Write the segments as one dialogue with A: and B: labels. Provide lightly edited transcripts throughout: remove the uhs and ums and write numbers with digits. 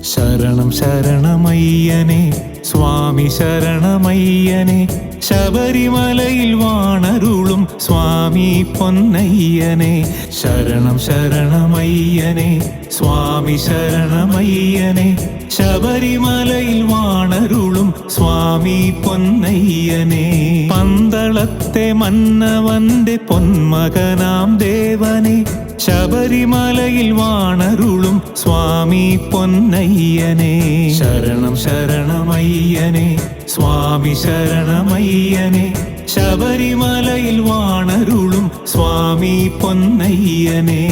A: ശരണം ശരണമയ്യനെ സ്വാമി ശരണമയ്യനെ ശബരിമലയിൽ വാണരുളും സ്വാമി പൊന്നയ്യനെ ശരണം ശരണമയ്യനെ സ്വാമി ശരണമയ്യനെ ശബരിമലയിൽ വാണരുളും സ്വാമി പൊന്നയ്യനെ പന്തളത്തെ മന്നവന്റെ പൊന്മകനാം ദേവനെ ശബരിമലയിൽ വാണരുളും സ്വാമി പൊന്നയ്യനെ ശരണം ശരണമയ്യനെ സ്വാമി ശരണമയ്യനെ ശബരിമലയിൽ വാണരുളും സ്വാമി പൊന്നയ്യനെ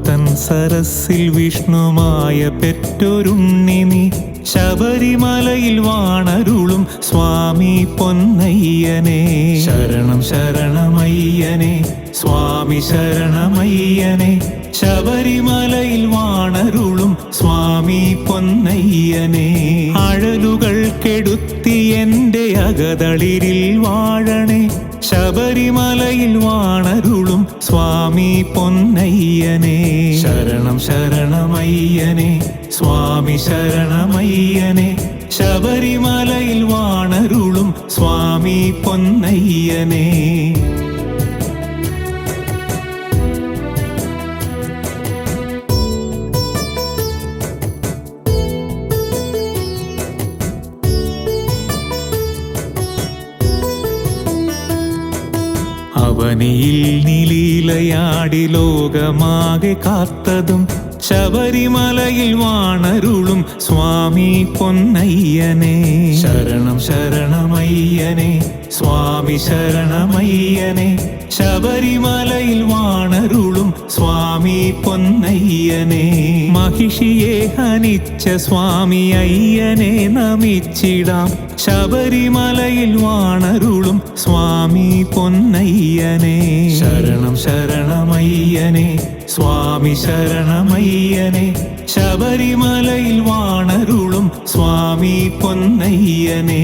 A: തൻ സരസിൽ വിഷ്ണുമായ പെറ്റൊരുണ്ണി നീ ശബരിമലയിൽ വാണരുളും സ്വാമി പൊന്നയ്യനെ ശരണം ശരണമയ്യനെ സ്വാമി ശരണമയ്യനെ ശബരിമലയിൽ വാണരുളും സ്വാമി പൊന്നയ്യനെ അഴലുകൾ കെടുത്തി എൻ്റെ അകതളിരിൽ വാഴണേ ശബരിമലയിൽ വാണരുളും സ്വാമി പൊന്നയ്യനെ ശരണം ശരണമയ്യനെ സ്വാമി ശരണമയ്യനെ ശബരിമലയിൽ വാണരുളും സ്വാമി പൊന്നയ്യനെ അവനിയിൽ നിലീലയാടി ലോകമാകെ കാത്തതും ശബരിമലയിൽ വാണരുളും സ്വാമി പൊന്നയ്യനെ ശരണം ശരണമയ്യനെ സ്വാമി ശരണമയ്യനെ ശബരിമലയിൽ വാണരുളും സ്വാമി പൊന്നയ്യനെ മഹിഷിയെ ഹനിച്ച സ്വാമി അയ്യനെ നമിച്ചിടാം ശബരിമലയിൽ വാണരുളും സ്വാമി പൊന്നയ്യനെ ശരണം ശരണമയ്യനെ സ്വാമി ശരണമയ്യനെ ശബരിമലയിൽ വാണരുളും സ്വാമി പൊന്നയ്യനെ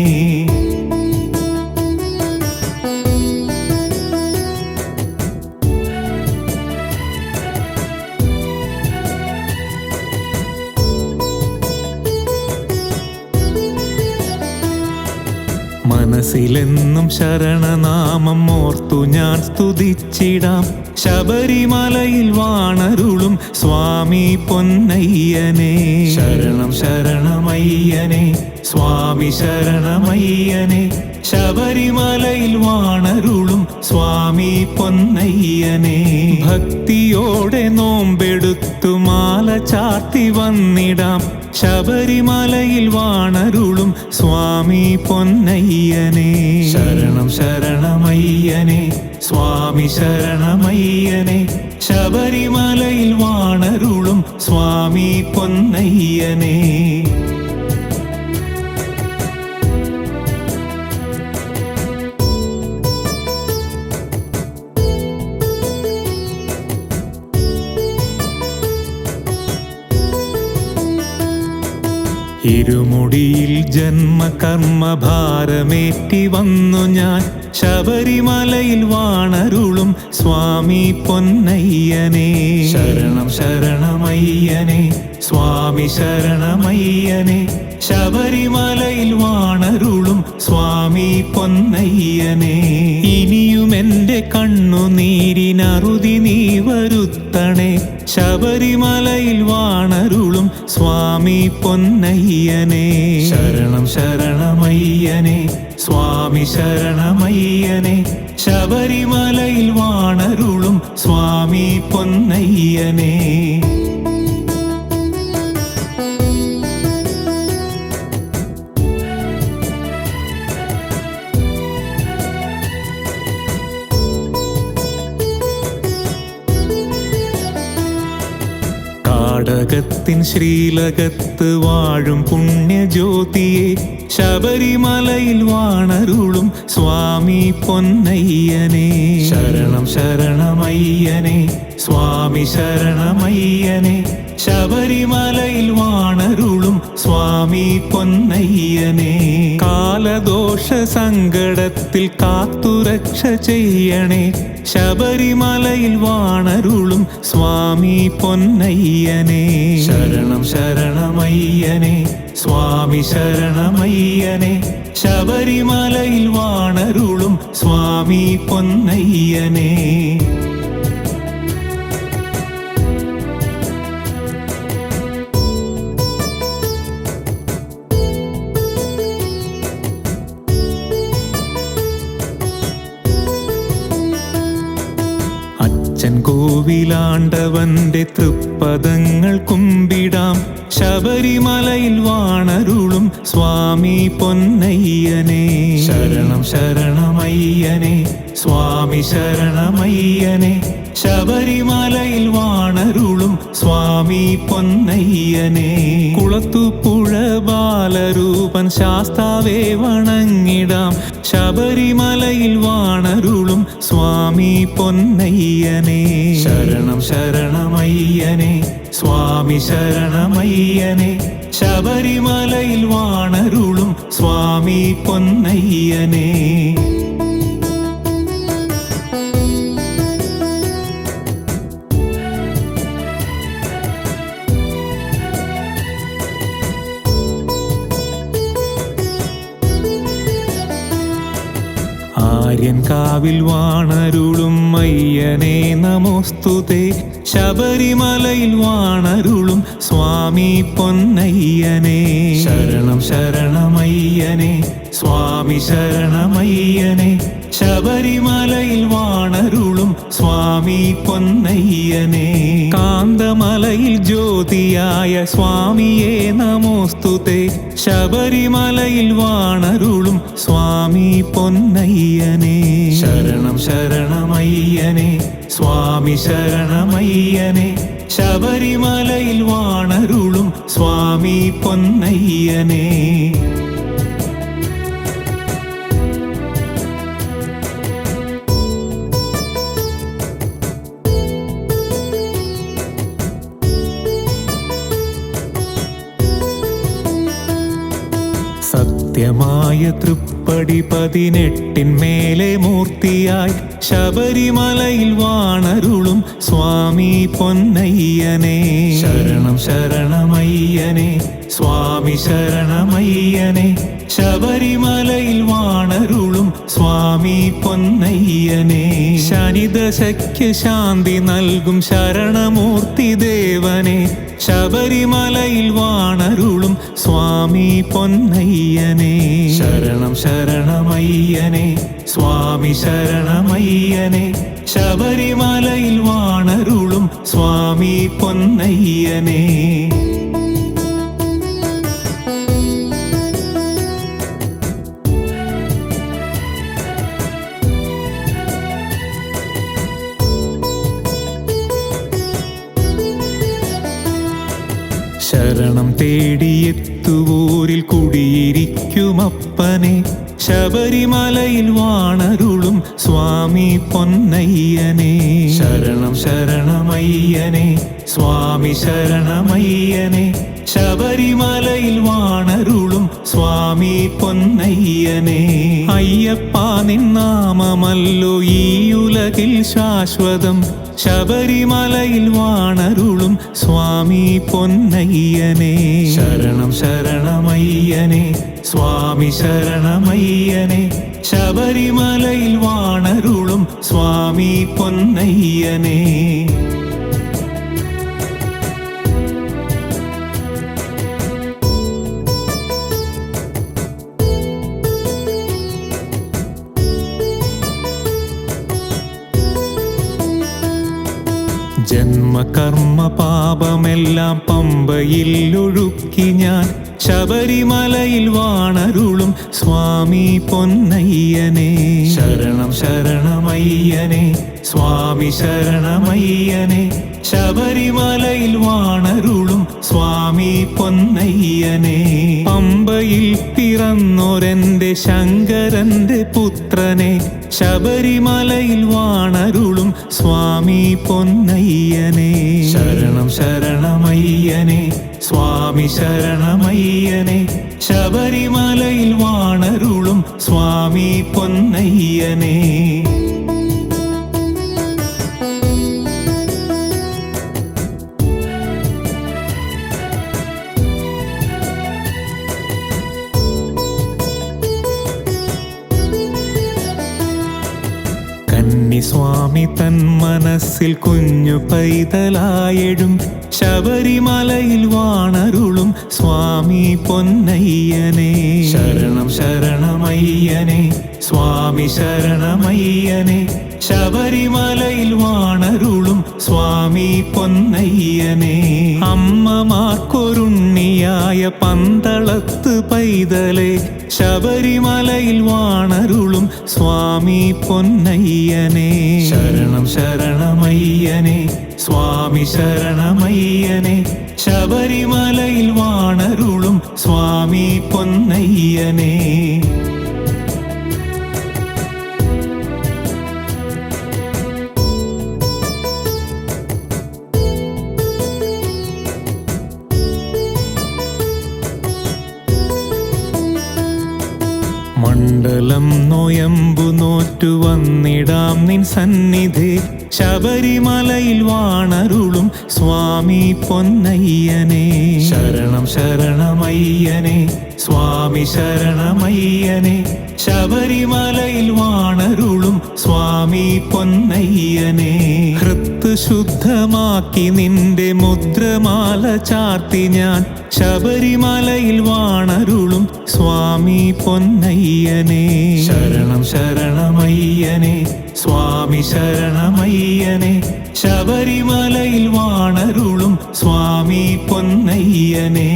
A: മനസ്സിലെന്നും ശരണനാമം ഓർത്തു ഞാൻ സ്തുതിച്ചിടാം ശബരിമലയിൽ വാണരുളും സ്വാമി പൊന്നയ്യനെ ശരണം ശരണമയ്യനെ സ്വാമി ശരണമയ്യനെ ശബരിമലയിൽ വാണരുളും സ്വാമി പൊന്നയ്യനെ ഭക്തിയോടെ നോമ്പെടുത്തു മാല ചാർത്തി വന്നിടാം ശബരിമലയിൽ വാണരുളും സ്വാമി പൊന്നയ്യനെ ശരണം ശരണമയ്യനെ സ്വാമി ശരണമയ്യനെ ശബരിമലയിൽ വാണരുളും സ്വാമി പൊന്നയ്യനെ ഇരുമുടിയിൽ ജന്മകർമ്മഭാരമേറ്റി വന്നു ഞാൻ ശബരിമലയിൽ വാണരുളും സ്വാമി പൊന്നയ്യനെ ശരണം ശരണമയ്യനെ സ്വാമി ശരണമയ്യനെ ശബരിമലയിൽ വാണരുളും സ്വാമി പൊന്നയ്യനെ ഇനിയും എൻ്റെ കണ്ണുനീരിനറുതി നീ വരുത്തണേ ശബരിമലയിൽ വാണരുളും സ്വാമി പൊന്നയ്യനെ ശരണം ശരണമയ്യനെ സ്വാമി ശരണമയ്യനെ ശബരിമലയിൽ വാണരുളും സ്വാമി പൊന്നയ്യനെ കാടകത്തിൻ ശ്രീലകത്ത് വാഴും പുണ്യജ്യോതിയെ ശബരിമലയിൽ വാണരുളും സ്വാമി പൊന്നയ്യനെ ശരണം ശരണമയ്യനെ സ്വാമി ശരണമയ്യനെ ശബരിമലയിൽ വാണരുളും സ്വാമി പൊന്നയ്യനെ. കാലദോഷ സങ്കടത്തിൽ കാത്തുരക്ഷ ചെയ്യണേ ശബരിമലയിൽ വാണരുളും സ്വാമി പൊന്നയ്യനെ. ശരണം ശരണമയ്യനെ സ്വാമി ശരണമയ്യനെ. ശബരിമലയിൽ വാണരുളും സ്വാമി പൊന്നയ്യനെ. അച്ഛൻ കോവിലാണ്ടവന്റെ തൃപ്പദങ്ങൾ കുമ്പിടാം ശബരിമലയിൽ വാണരുളും സ്വാമി പൊന്നയ്യനെ. ശരണം ശരണമയ്യനെ സ്വാമി ശരണമയ്യനെ. ശബരിമലയിൽ വാണരുളും സ്വാമി പൊന്നയ്യനെ. കുളത്തുപുഴ ബാലരൂപൻ ശാസ്താവേ വണങ്ങിടാം ശബരിമലയിൽ വാണരുളും സ്വാമി പൊന്നയ്യനെ. ശരണം ശരണമയ്യനെ സ്വാമി ശരണമയ്യനെ. ശബരിമലയിൽ വാണരുളും സ്വാമി പൊന്നയ്യനെ. ആര്യൻ കാവിൽ വാണരുളും അയ്യനെ നമോസ്തുതേ. ശബരിമലയിൽ വാണരുളും സ്വാമി പൊന്നയ്യനെ. ശരണം ശരണമയ്യനെ സ്വാമി ശരണമയ്യനെ. ശബരിമലയിൽ വാണരുളും സ്വാമി പൊന്നയ്യനെ. കാന്തമലയിൽ ജ്യോതിയായ സ്വാമിയെ നമോസ്തുതേ. ശബരിമലയിൽ വാണരുളും സ്വാമി പൊന്നയ്യനെ. ശരണം ശരണമയ്യനെ സ്വാമി ശരണമയ്യനെ. ശബരിമലയിൽ വാണരുളും സ്വാമി പൊന്നയ്യനെ. സത്യമായ തൃപ്പടി 18 മൂർത്തിയായി ശബരിമലയിൽ വാണരുളും സ്വാമി പൊന്നയ്യനെ. ശരണം ശരണമയ്യനെ സ്വാമി ശരണമയ്യനെ. ശബരിമലയിൽ വാണരുളും സ്വാമി പൊന്നയ്യനെ. ശനിദശയ്ക്ക് ശാന്തി നൽകും ശരണമൂർത്തി ദേവനെ. ശബരിമലയിൽ വാണരുളും സ്വാമി പൊന്നയ്യനെ. ശരണം ശരണമയ്യനെ സ്വാമി ശരണമയ്യനെ. ശബരിമലയിൽ വാണരുളും സ്വാമി പൊന്നയ്യനെ. ശരണം തേടിയെത്തുവോരിൽ കുടിയിരിക്കുമപ്പനെ. ശബരിമലയിൽ വാണരുളും സ്വാമി പൊന്നയ്യനെ. ശരണം ശരണമയ്യനെ സ്വാമി ശരണമയ്യനെ. ശബരിമലയിൽ വാണരുളും സ്വാമി പൊന്നയ്യനെ. അയ്യപ്പ നിന്നാമമല്ലോ ഈ ഉലകിൽ ശാശ്വതം. ശബരിമലയിൽ വാണരുളും സ്വാമി പൊന്നയ്യനെ. ശരണം ശരണമയ്യനെ സ്വാമി ശരണമയ്യനെ. ശബരിമലയിൽ വാണരുളും സ്വാമി പൊന്നയ്യനെ. ജന്മകർമ്മ പാപമെല്ലാം പമ്പയിൽ ഒഴുക്കി ഞാൻ ശബരിമലയിൽ വാണരുളും സ്വാമി പൊന്നയ്യനെ. ശരണം ശരണമയ്യനെ സ്വാമി ശരണമയ്യനെ. ശബരിമലയിൽ വാണരുളും സ്വാമി പൊന്നയ്യനെ. പമ്പയിൽ പിറന്നൊരെന്റെ ശങ്കരന്റെ പുത്രനെ. ശബരിമലയിൽ വാണരുളും സ്വാമി പൊന്നയ്യനെ. ശരണം ശരണമയ്യനെ സ്വാമി ശരണമയ്യനെ ശബരിമലയിൽ വാണരുളും സ്വാമി പൊന്നയ്യനെ സ്വാമി തൻ മനസ്സിൽ കുഞ്ഞു പൈതലായെഴും ശബരിമലയിൽ വാണരുളും സ്വാമി പൊന്നയ്യനെ ശരണം ശരണമയ്യനെ സ്വാമി ശരണമയ്യനെ ശബരിമലയിൽ വാണരുളും സ്വാമി പൊന്നയ്യനെ അമ്മമാർക്കൊരുണ്ണിയായ പന്തളത്ത് പൈതലെ ശബരിമലയിൽ വാണരുളും സ്വാമി പൊന്നയ്യനെ ശരണം ശരണമയ്യനെ സ്വാമി ശരണമയ്യനെ ശബരിമലയിൽ വാണരുളും സ്വാമി പൊന്നയ്യനെ മണ്ഡലം നോയമ്പു നോറ്റു വന്നിടാം നിൻ സന്നിധി ശബരിമലയിൽ വാണരുളും സ്വാമി പൊന്നയ്യനെ ശരണം ശരണമയ്യനെ സ്വാമി ശരണമയ്യനെ ശബരിമലയിൽ വാണരുളും സ്വാമി പൊന്നയ്യനെ ഹൃത്ത് ശുദ്ധമാക്കി നിന്റെ മുദ്രമാല ചാർത്തി ഞാൻ ശബരിമലയിൽ വാണരുളും സ്വാമി പൊന്നയ്യനെ ശരണം ശരണമയ്യനെ സ്വാമി ശരണമയ്യനെ ശബരിമലയിൽ വാണരുളും സ്വാമി പൊന്നയ്യനെ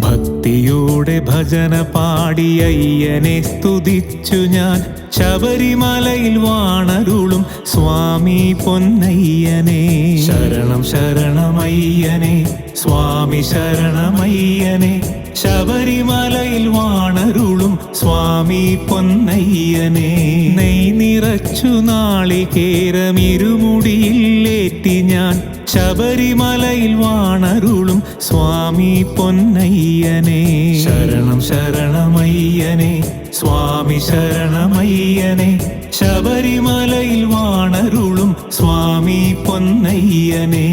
A: ഭക്തിയോടെ ഭജന പാടി അയ്യനെ സ്തുതിച്ചു ഞാൻ ശബരിമലയിൽ വാണരുളും സ്വാമി പൊന്നയ്യനെ ശരണം ശരണമയ്യനെ സ്വാമി ശരണമയ്യനെ ശബരിമലയിൽ വാണരുളും സ്വാമി പൊന്നയ്യനെ നെയ് നിറച്ചു നാളികേരമിരുമുടിയിലേറ്റി ഞാൻ ശബരിമലയിൽ വാണരുളും സ്വാമി പൊന്നയ്യനെ ശരണം ശരണമയ്യനെ സ്വാമി ശരണമയ്യനെ ശബരിമലയിൽ വാണരുളും സ്വാമി പൊന്നയ്യനെ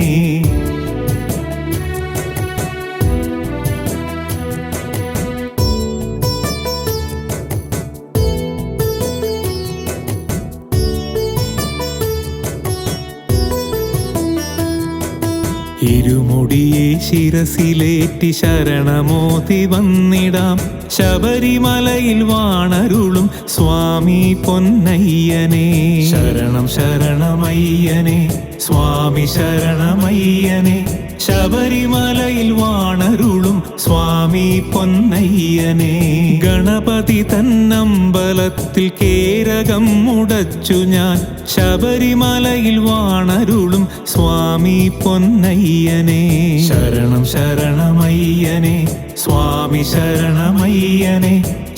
A: ഇരുമുടിയെ ശിരസിലേറ്റി ശരണമോതി വന്നിടാം ശബരിമലയിൽ വാണരുളും സ്വാമി പൊന്നയ്യനെ ശരണം ശരണമയ്യനെ സ്വാമി ശരണമയ്യനെ ശബരിമലയിൽ വാണരുളും സ്വാമി പൊന്നയ്യനെ ഗണപതി തന്നമ്പലത്തിൽ കേരകം മുടച്ചു ഞാൻ ശബരിമലയിൽ വാണരുളും സ്വാമി പൊന്നയ്യനെ ശരണം ശരണമയ്യനെ സ്വാമി ശരണമയ്യനെ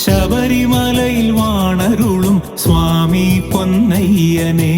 A: ശബരിമലയിൽ വാണരുളും സ്വാമി പൊന്നയ്യനെ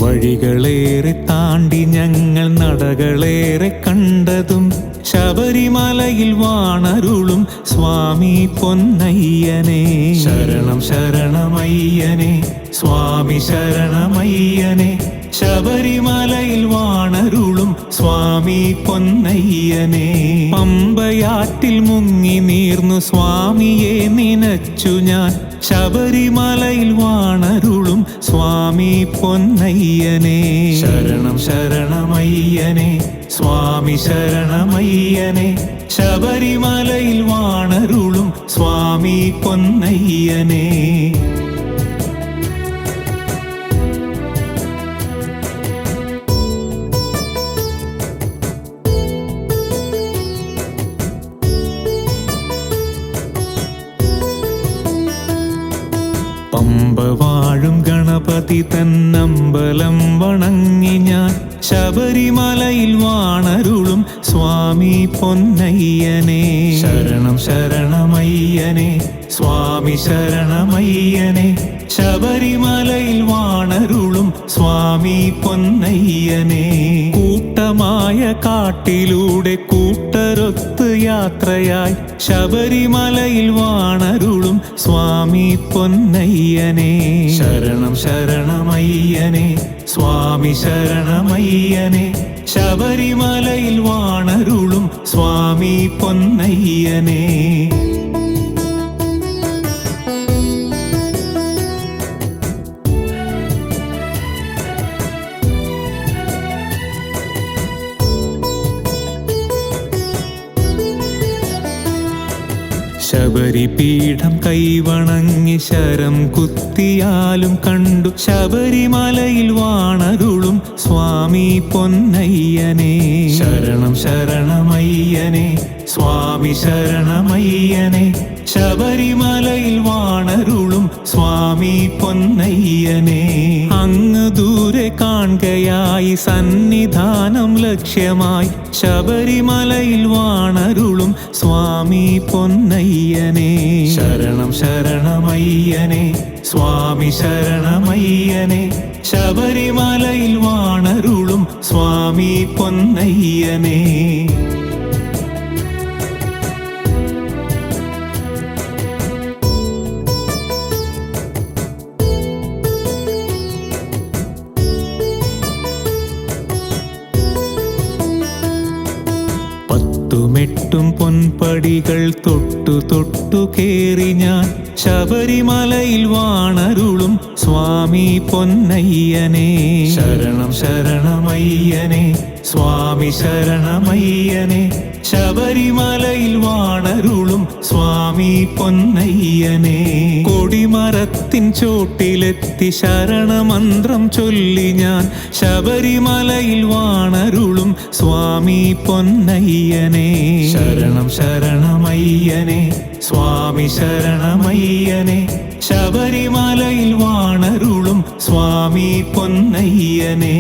A: വഴികളേറെ താണ്ടി ഞങ്ങൾ നടകളേറെ കണ്ടതും ശബരിമലയിൽ വാണരുളും സ്വാമി പൊന്നയ്യനെ ശരണം ശരണമയ്യനെ സ്വാമി ശരണമയ്യനെ ശബരിമലയിൽ വാണരുളും സ്വാമി പൊന്നയ്യനെ പമ്പയാറ്റിൽ മുങ്ങി നീർന്നു സ്വാമിയെ നിനച്ചു ഞാൻ ശബരിമലയിൽ വാണരുളും സ്വാമി പൊന്നയ്യനെ ശരണം ശരണമയ്യനെ സ്വാമി ശരണമയ്യനെ ശബരിമലയിൽ വാണരുളും സ്വാമി പൊന്നയ്യനെ ഗണപതി തന്നമ്പലം വണങ്ങി ഞാൻ ശബരിമലയിൽ വാണരുളും സ്വാമി പൊന്നയ്യനെ ശരണം ശരണമയ്യനെ സ്വാമി ശരണമയ്യനെ ശബരിമലയിൽ വാണരുളും സ്വാമി പൊന്നയ്യനെ കൂട്ടമായ കാട്ടിലൂടെ കൂട്ടരൊത്ത് യാത്രയായി ശബരിമലയിൽ വാണരുളും സ്വാമി പൊന്നയ്യനെ ശരണം ശരണമയ്യനെ സ്വാമി ശരണമയ്യനെ ശബരിമലയിൽ വാണരുളും സ്വാമി പൊന്നയ്യനെ ശബരിപീഠം കൈവണങ്ങി ശരം കുത്തിയാലും കണ്ടു ശബരിമലയിൽ വാണരുളും സ്വാമി പൊന്നയ്യനെ ശരണം ശരണമയ്യനെ സ്വാമി ശരണമയ്യനെ ശബരിമലയിൽ വാണരുളും സ്വാമി പൊന്നയ്യനെ അങ്ങ് ദൂരെ കാണുകയായി സന്നിധാനം ലക്ഷ്യമായി ശബരിമലയിൽ വാണരുളും സ്വാമി പൊന്നയ്യനെ ശരണം ശരണമയ്യനെ സ്വാമി ശരണമയ്യനെ ശബരിമലയിൽ വാണരുളും സ്വാമി പൊന്നയ്യനെ പത്തുമെട്ടും പൊൻപടികൾ തൊട്ടു തൊട്ടു കേറി ഞാൻ ശബരിമലയിൽ വാണരുളും സ്വാമി പൊന്നയ്യനെ ശരണം ശരണമയ്യനെ സ്വാമി ശരണമയ്യനെ ശബരിമലയിൽ വാണരുളും സ്വാമി പൊന്നയ്യനെ കൊടിമരത്തിൻ ചോട്ടിലെത്തി ശരണമന്ത്രം ചൊല്ലി ഞാൻ ശബരിമലയിൽ വാണരുളും സ്വാമി പൊന്നയ്യനെ ശരണം ശരണമയ്യനെ സ്വാമി ശരണമയ്യനെ ശബരിമലയിൽ വാണരുളും സ്വാമി പൊന്നയ്യനെ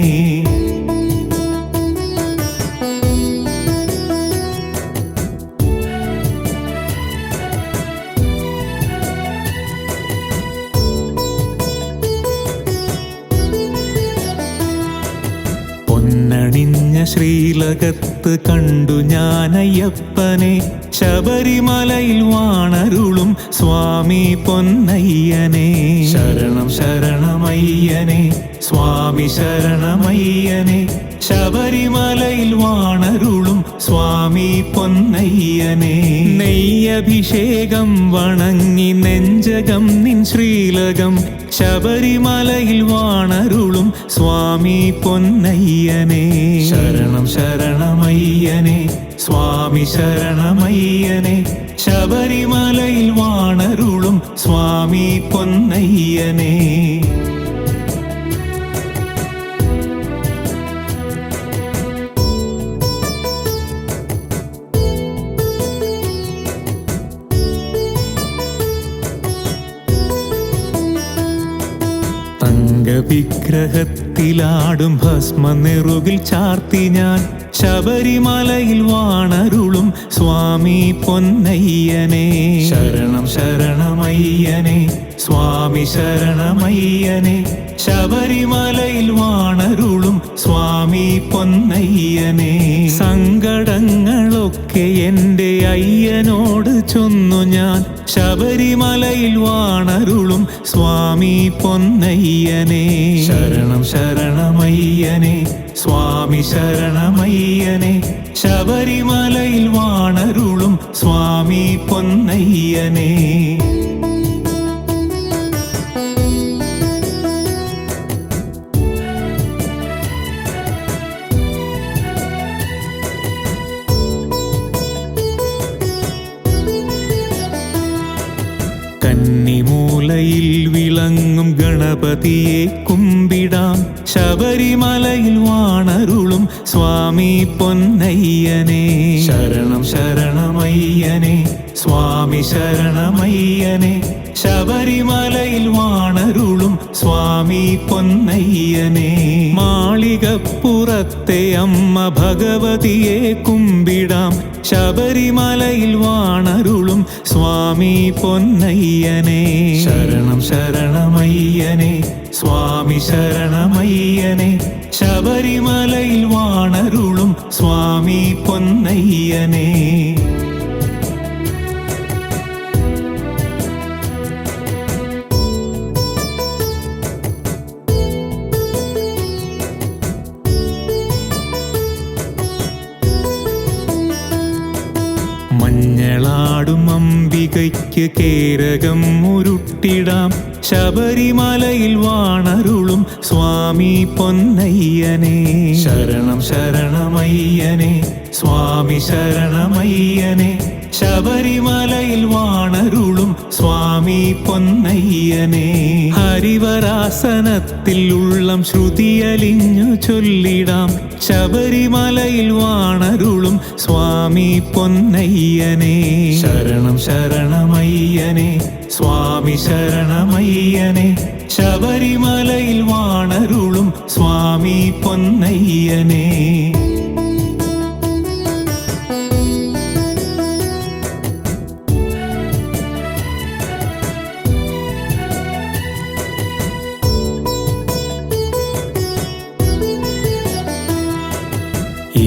A: പൊന്നണിഞ്ഞ ശ്രീലകത്ത് കണ്ടു ഞാനയ്യപ്പനെ ശബരിമലയിൽ വാണരുളും സ്വാമി പൊന്നയ്യനെ ശരണം ശരണമയ്യനെ സ്വാമി ശരണമയ്യനെ ശബരിമലയിൽ വാണരുളും സ്വാമി പൊന്നയ്യനെ നെയ്യഭിഷേകം വണങ്ങി നെഞ്ചകം നിൻ ശ്രീലകം ശബരിമലയിൽ വാണരുളും സ്വാമി പൊന്നയ്യനെ ശരണം ശരണമയ്യനെ സ്വാമി ശരണമയ്യനെ ശബരിമലയിൽ വാണരുളും സ്വാമി പൊന്നയ്യനെ വിഗ്രഹത്തിലാടും ഭസ്മ നെറുകിൽ ചാർത്തി ഞാൻ ശബരിമലയിൽ വാണരുളും സ്വാമി പൊന്നയ്യനെ ശരണം ശരണമയ്യനെ സ്വാമി ശരണമയ്യനെ ശബരിമലയിൽ വാണരുളും സ്വാമി പൊന്നയ്യനെ സങ്കടങ്ങളൊക്കെ എൻ്റെ അയ്യനോട് ചൊന്നു ഞാൻ ശബരിമലയിൽ വാണരുളും സ്വാമി പൊന്നയ്യനെ ശരണം ശരണമയ്യനെ സ്വാമി ശരണമയ്യനെ ശബരിമലയിൽ വാണരുളും സ്വാമി പൊന്നയ്യനെ കന്നിമൂലയിൽ വിളങ്ങും ഗണപതിയെ കുമ്പിടാം ശബരിമലയിൽ വാണരുളും സ്വാമി പൊന്നയ്യനെ ശരണം ശരണമയ്യനെ സ്വാമി ശരണമയ്യനെ ശബരിമലയിൽ വാണരുളും സ്വാമി പൊന്നയ്യനെ. മാളികപ്പുറത്തെ അമ്മ ഭഗവതിയെ കുമ്പിടാം, ശബരിമലയിൽ വാണരുളും സ്വാമി പൊന്നയ്യനെ. ശരണം ശരണമയ്യനെ സ്വാമി ശരണമയ്യനെ, ശബരിമലയിൽ വാണരുളും സ്വാമി പൊന്നയ്യനെ. മഞ്ഞളാടും അംബികയ്ക്ക് കേരകം ഉരുട്ടിടാം, ശബരിമലയിൽ വാണരുളും സ്വാമി പൊന്നയ്യനെ. ശരണം ശരണമയ്യനെ സ്വാമി ശരണമയ്യനെ, ശബരിമലയിൽ വാണരുളും സ്വാമി പൊന്നയ്യനെ. ഹരിവരാസനത്തിൽ ഉള്ളം ശ്രുതിയലിഞ്ഞു ചൊല്ലിടാം, ശബരിമലയിൽ വാണരുളും സ്വാമി പൊന്നയ്യനെ. ശരണം ശരണമയ്യനെ സ്വാമി ശരണമയ്യനെ, ശബരിമലയിൽ വാണരുളും സ്വാമി പൊന്നയ്യനെ.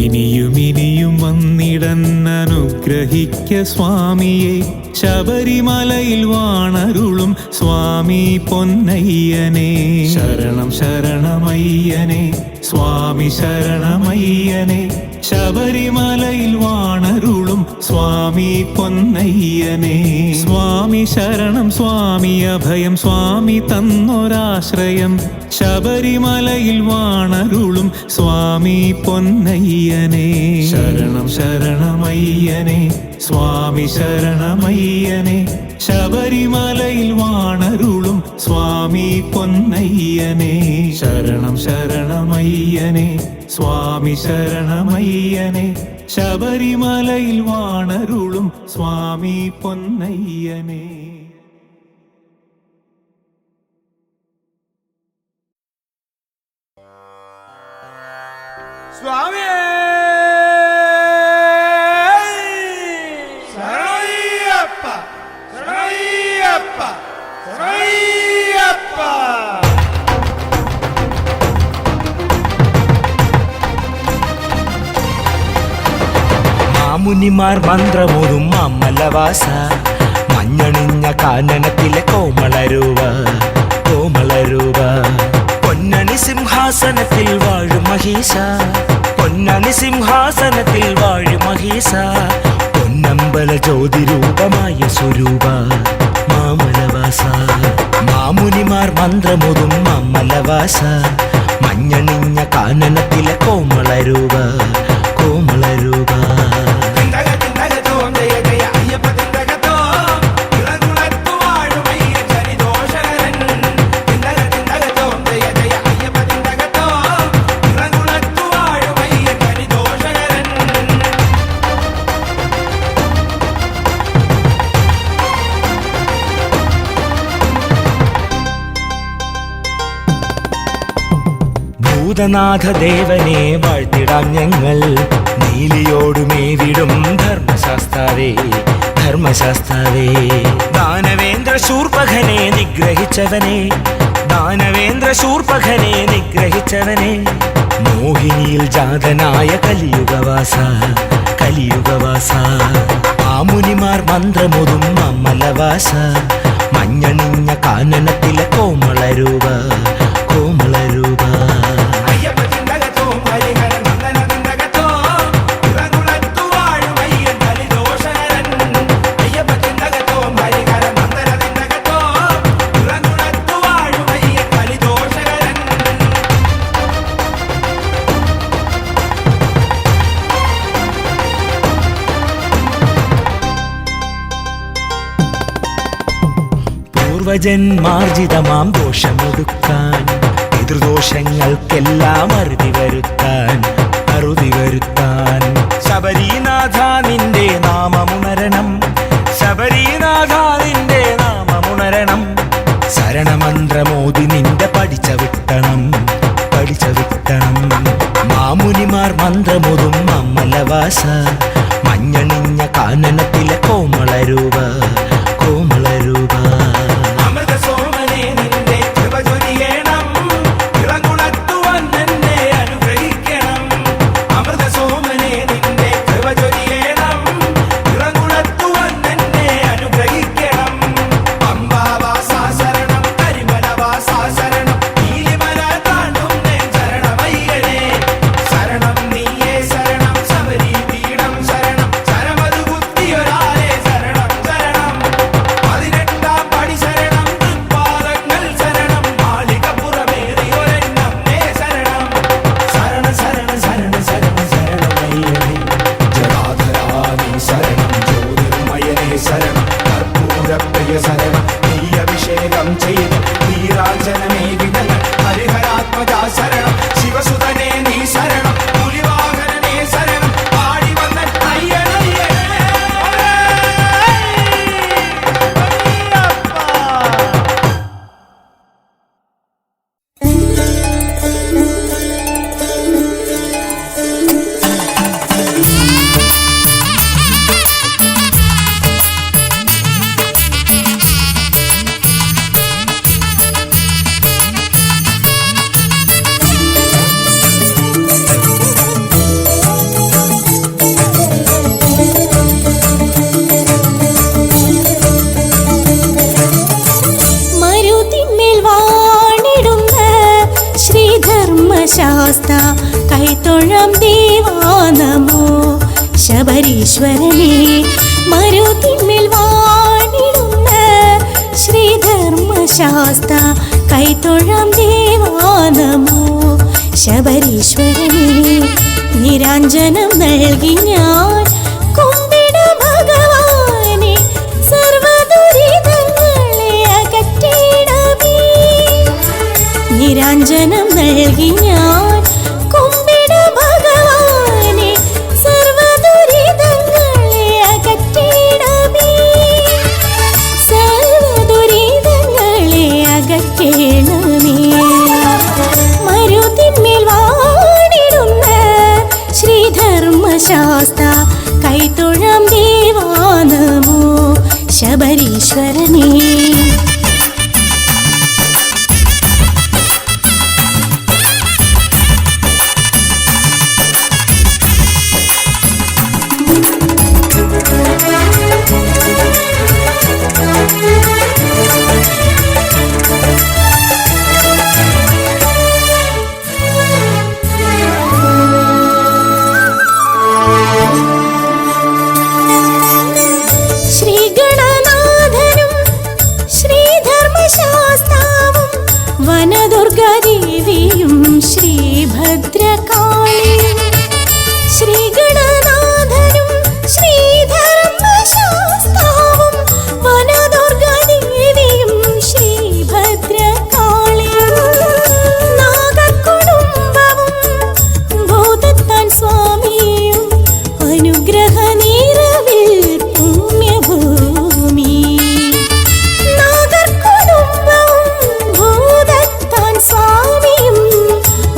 A: ഇനിയും ഇനിയും വന്നിടന്നനുഗ്രഹിക്ക സ്വാമിയെ, ശബരിമലയിൽ വാണരുളും സ്വാമി പൊന്നയ്യനെ. ശരണം ശരണമയ്യനെ സ്വാമി ശരണമയ്യനെ, ശബരിമലയിൽ വാണരുളും സ്വാമി പൊന്നയ്യനെ. സ്വാമി ശരണം സ്വാമി അഭയം സ്വാമി തന്നൊരാശ്രയം, ശബരിമലയിൽ വാണരുളും സ്വാമി പൊന്നയ്യനെ. ശരണം ശരണമയ്യനെ സ്വാമി ശരണമയ്യനെ, ശബരിമലയിൽ വാണരുളും സ്വാമി പൊന്നയ്യനെ. ശരണം ശരണമയ്യനെ സ്വാമി ശരണമയ്യനെ, ശബരിമലയിൽ വാണരുളും സ്വാമി പൊന്നയ്യനെ.
B: സ്വാമി ശരണയ്യപ്പ ശരണയ്യപ്പ ശരണയ്യപ്പ.
C: മാമുനിമാർ മന്ത്രമോതും അമ്മലവാസ, മഞ്ഞണിഞ്ഞ കാനനത്തിലെ കോമളരൂപ കോമളരൂപ. പൊന്നണി സിംഹാസനത്തിൽ വാഴും മഹീശ, പൊന്നണി സിംഹാസനത്തിൽ വാഴും മഹീശ. പൊന്നമ്പല ജ്യോതിരൂപമായ സ്വരൂപ മാമലവാസ. മാമുനിമാർ മന്ത്രമോതും അമ്മലവാസ, മഞ്ഞണിഞ്ഞ കാനനത്തിലെ കോമളരൂപ കോമളരൂപ. ഭൂതനാഥദേവനെ വാഴ്ത്തിടാം ഞങ്ങൾ, നീലിയോടുമേവിടും ധർമ്മശാസ്താവേ ധർമ്മശാസ്താവേ. ദാനവേന്ദ്ര ശൂർപഖനെ നിഗ്രഹിച്ചവനെ, ദാനവേന്ദ്ര ശൂർപഖനെ നിഗ്രഹിച്ചവനെ. മോഹിനിയിൽ ജാതനായ കലിയുഗവാസ കലിയുഗവാസ. മാമുനിമാർ മന്ത്രമോതും അമ്മലവാസ, മഞ്ഞണിഞ്ഞ കാനനത്തിലെ കോമളരൂപ കോമളരൂപ. പൂർവജന്മാർജിതമാം ദോഷമൊടുക്കാൻ, പിതൃദോഷങ്ങൾക്കെല്ലാം അറുതി വരുത്താൻ അറുതി വരുത്താൻ. ശബരീനാഥ നിന്റെ നാമമുണരണം, ശബരീനാഥ നിന്റെ നാമമുണരണം.
D: ശബരീശ്വരനെ മരുതിന്മേൽ വാണിടുന്ന ശ്രീധർമ്മശാസ്ത കൈത്തൊഴാം ദേവാ നമോ ശബരീശ്വരനെ നിരാഞ്ജനം നൽകി ഞാൻ കുമ്പിട ഭഗവാനെ സർവദുരിതങ്ങളെ അകറ്റിടമേ നിരാഞ്ജനം നൽകി ഞാൻ കുമ്പിട ഭഗവാനെ സർവദുരിതങ്ങളെ അകറ്റിടമേ സർവദുരിതങ്ങളെ അകറ്റണമേ മരുതിന്മേൽ വാണിടുന്ന ശ്രീധർമ്മശാസ്ത കൈത്തൊഴാം ദേവാ നമോ ശബരീശ്വരനേ ശ്രീഗണനാഥനും ശ്രീധർമ്മശാസ്താവും വനദുർഗാദേവിയും ശ്രീഭദ്രകാളിയും ശ്രീഗണനാഥനും ശ്രീധർമ്മശാസ്താവും വനദുർഗാദേവിയും ശ്രീഭദ്രകാളിയും നാഗക്കുടുംബവും ഭൂതത്താൻ സ്വാമിയും അനുഗ്രഹ നീരവിൽ പുണ്യഭൂമി നാഗർകുടുംബവും ഭൂതത്താൻ സ്വാമിയും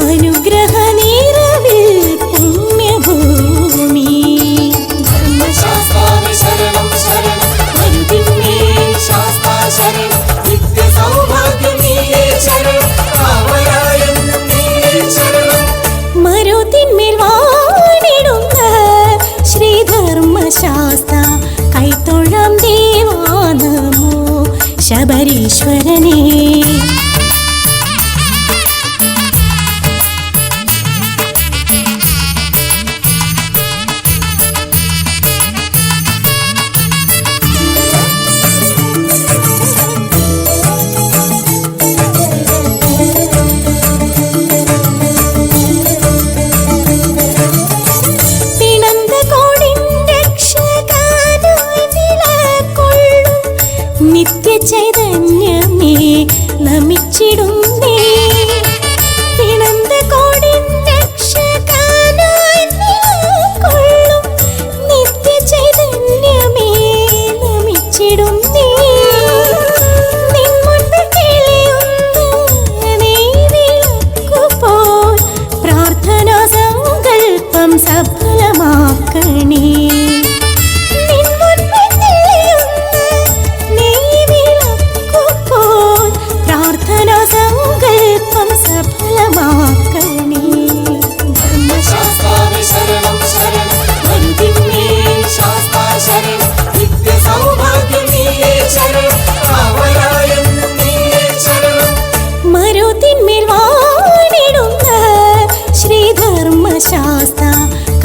D: അനുഗ്രഹ നീരവിൽ പുണ്യഭൂമി ധർമ്മശാസ്താവേ ശരണം ശരണം മരുതിന്മേൽ ശാസ്താ ശരണം നിത്യസൗഭാഗ്യം നീയേ ശരണം കാവലായെന്നും നീയേ ശരണം മരുതിന്മേൽ വാണിടുന്ന ശ്രീധർമ്മശാസ്ത കൈത്തൊഴാം ദേവാ നമോ ശബരീശ്വരനേ നിത്യചൈതന്യമേ നമിച്ചിടുന്നേ പിണന്തകോടിൻ രക്ഷകനായി നിലകൊള്ളും നിത്യചൈതന്യമേ നമിച്ചിടുന്നേ നിൻ മുൻപിൽ തെളിയുന്ന നെയ്വിളക്കുപോൽ പ്രാർത്ഥനാ സങ്കൽപ്പം സഫലമാക്കണേ സങ്കൽപ്പം സഫലമാക്കണേ ധർമ്മശാസ്താവേ ശരണം ശരണം മരുതിന്മേൽ ശാസ്താ ശരണം നിത്യസൗഭാഗ്യം നീയേ ശരണം കാവലായെന്നും നീയേ ശരണം മരുതിന്മേൽ വാണിടുന്ന ശ്രീധർമ്മശാസ്ത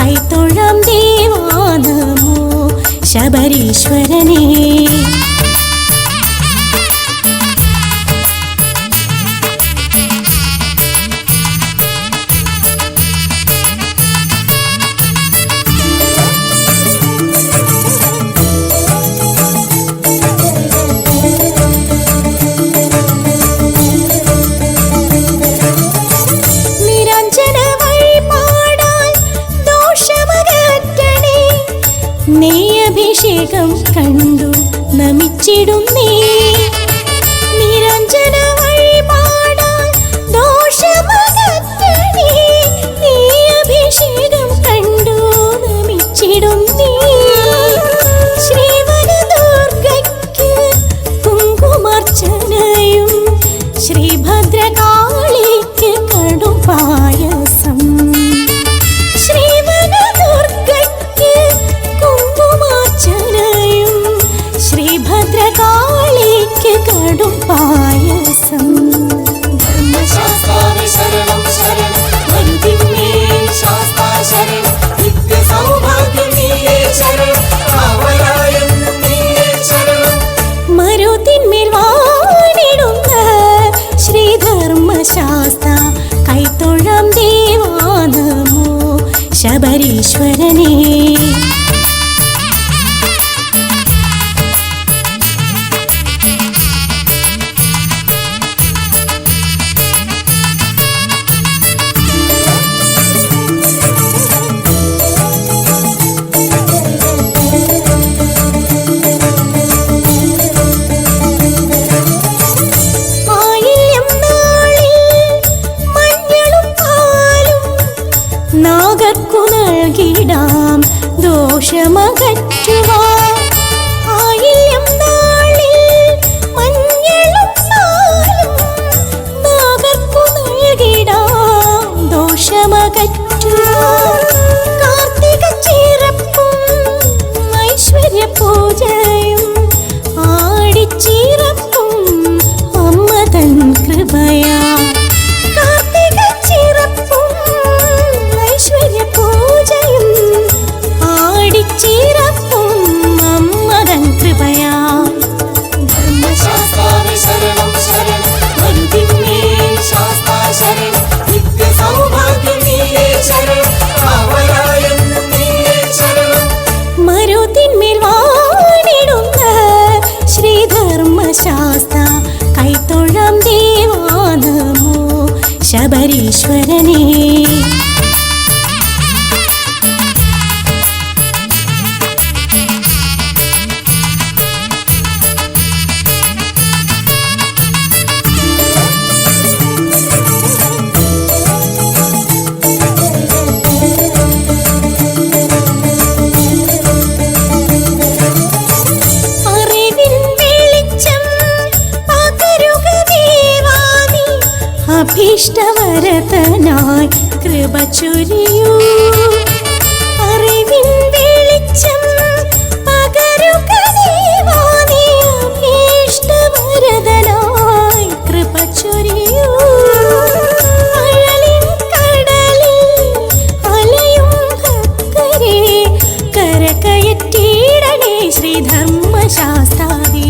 D: കൈത്തൊഴാം ദേവാ നമോ ശബരീശ്വരനേ നെയ്യഭിഷേകം കണ്ടു നമിച്ചിടുന്നേ നിരഞ്ജന വഴിപാടാൽ ദോഷമകറ്റണേ നെയ്യഭിഷേകം കണ്ടു നമിച്ചിടുന്നേ ശ്രീവനദുർഗയ്ക്ക് കുങ്കുമാർച്ചനയും ശ്രീഭദ്രകാളിക്ക് കടുംപായസം ശ്രീഭദ്രകാളിക്ക് കടുംപായസം ധർമ്മശാസ്താവേ ശരണം ശരണം മരുതിന്മേൽ ശാസ്താ ശരണം നിത്യസൗഭാഗ്യം നീയേ ശരണം ശബരീശ്വരനേ. അഭീഷ്ടവരതനായി കൃപ ചൊരിയൂ. അറിവിൻ വെളിച്ചം പകരുക ദേവാ നീ. അഭീഷ്ടവരതനായി കൃപ ചൊരിയൂ. അഴലിൻ കടലിൽ അലയും ഭക്തരെ കരകയറ്റിയിടണേ ശ്രീധർമ്മശാസ്താവേ.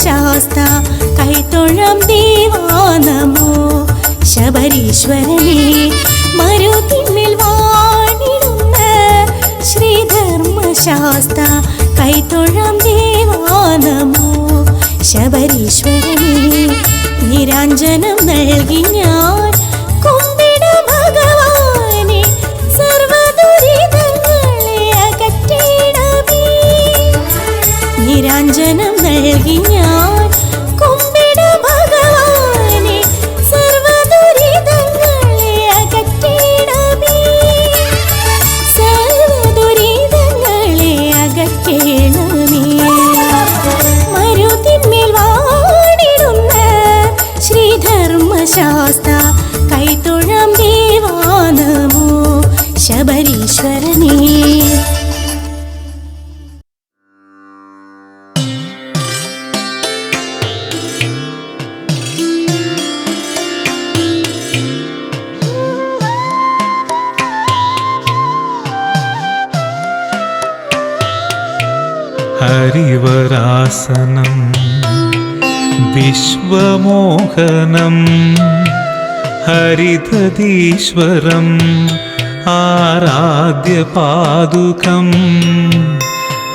D: ശാസ്ത കൈത്തൊഴാം ദേവാ നമോ ശബരീശ്വരനേ. മരുതിന്മേൽ വാണിടുന്ന ശ്രീധർമ്മശാസ്ത കൈത്തൊഴാം ദേവാ നമോ ശബരീശ്വരനേ. നിരാഞ്ജനം നൽകി ഞാൻ കുമ്പിട ഭഗവാനെ സർവദുരിതങ്ങളെ അകറ്റിടമേ. നിരാഞ്ജനം നൽകി ഞാൻ കുമ്പിട ഭഗവാനെ സർവദുരിതങ്ങളെ അകറ്റിടമേ. സർവദുരിതങ്ങളെ അകറ്റണമേ. മരുതിന്മേൽ വാണിടുന്ന ശ്രീധർമ്മശാസ്ത കൈത്തൊഴാം ദേവാ നമോ ശബരീശ്വരനേ.
A: ഹരിവരാസനം വിശ്വമോഹനം ഹരിതീശ്വരം ആരാധ്യപാദുകം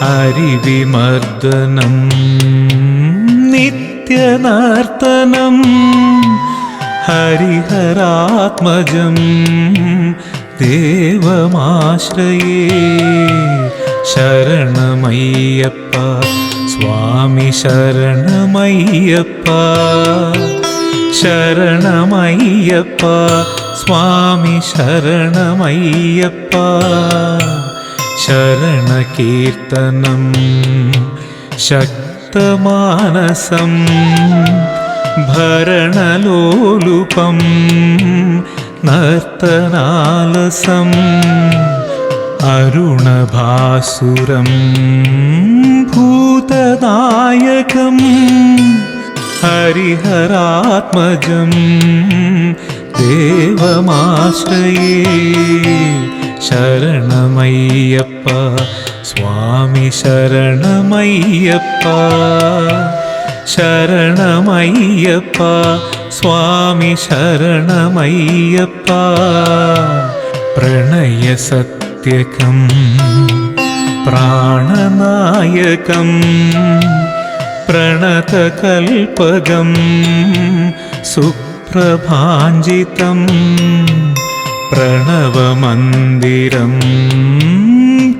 A: ഹരിവിമർദ്ദനം നിത്യനർത്തനം ഹരിഹരാത്മജം ദേവമാശ്രയേ. ശരണമയ്യപ്പ സ്വാമി ശരണമയ്യപ്പ. ശരണമയ്യപ്പ സ്വാമി ശരണമയ്യപ്പ. ശരണകീർത്തനം ശക്തമാനസം ഭരണലോലുപം നർത്തനാലസം അരുണഭാസുരം ഭൂതനായകം ഹരിഹരാത്മജം ദേവമാശ്രയേ. ശരണമയ്യപ്പ സ്വാമി ശരണമയ്യപ്പ. ശരണമയ്യപ്പ സ്വാമി ശരണമയ്യപ്പ. പ്രണയസത്യകം പ്രാണനായകം പ്രണതകൽപകം സുപ്രഭാഞ്ജിതം പ്രണവമന്ദിരം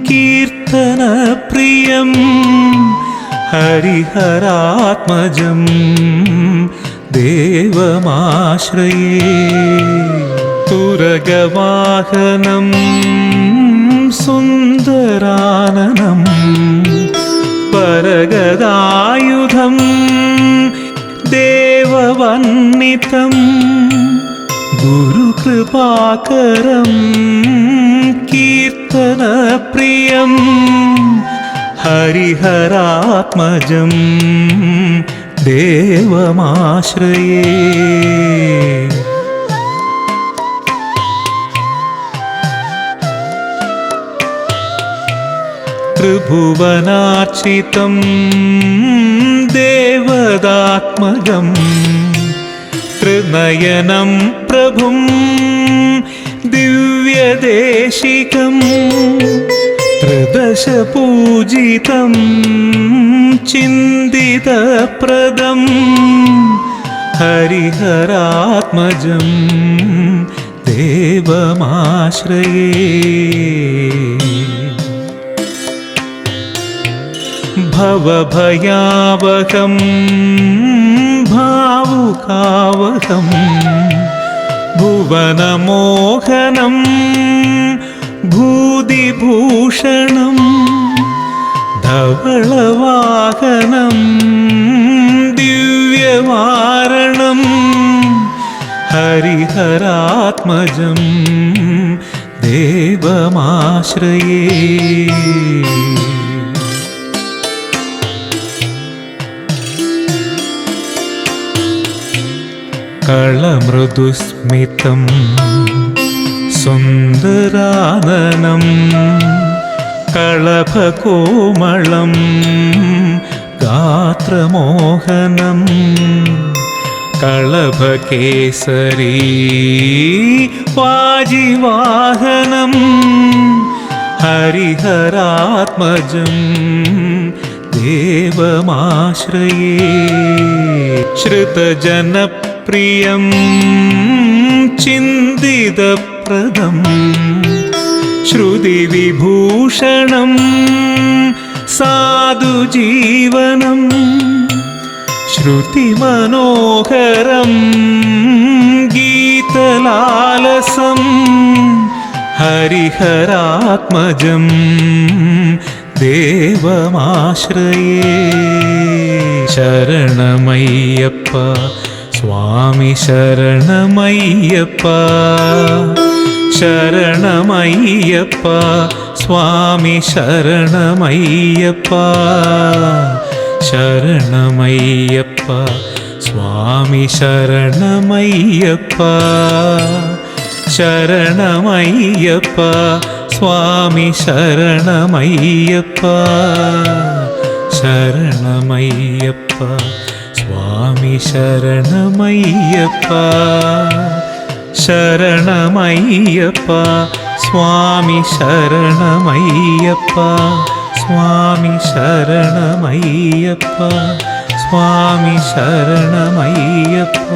A: കീർത്തനപ്രിയം ഹരിഹരാത്മജം ദേവമാശ്രയേ. തുരഗവാഹനം സുന്ദരാനനം പരഗദായുധം ദേവവന്ദിതം ഗുരുകൃപാകരം കീർത്തനപ്രിയം ഹരിഹരാത്മജം ദേവമാശ്രയേ. त्रिभुवनार्चितं देवदात्मजं त्रिनयनं प्रभुं दिव्यदेशिकं त्रिदशपूजितं चिन्तितप्रदं हरिहरात्मजं देवमाश्रये भवभयावहं भावुकावहं भुवनमोहनं भूतिभूषणं धवलवाहनं दिव्यवारणं हरिहरात्मजं देवमाश्रये कलमृदुस्मितं सुन्दराननं कलभकोमलं गात्रमोहनं कलभकेसरी वाजिवाहनं हरिहरात्मजं देवमाश्रये श्रुतजनप्रियं चिन्तितप्रदं श्रुतिविभूषणं साधुजीवनं श्रुतिमनोहरं गीतलालसं हरिहरात्मजं देवमाश्रये शरणमय्यप्प स्वामी शरणमय्यप्प शरणमय्यप्प स्वामी शरणमय्यप्प शरणमय्यप्प स्वामी शरणमय्यप्प शरणमय्यप्प स्वामी शरणमय्यप्प शरणमय्यप्प स्वामी शरणमय्यप्प शरणमय्यप्प स्वामी शरणमय्यप्प स्वामी शरणमय्यप्प स्वामी शरणमय्यप्प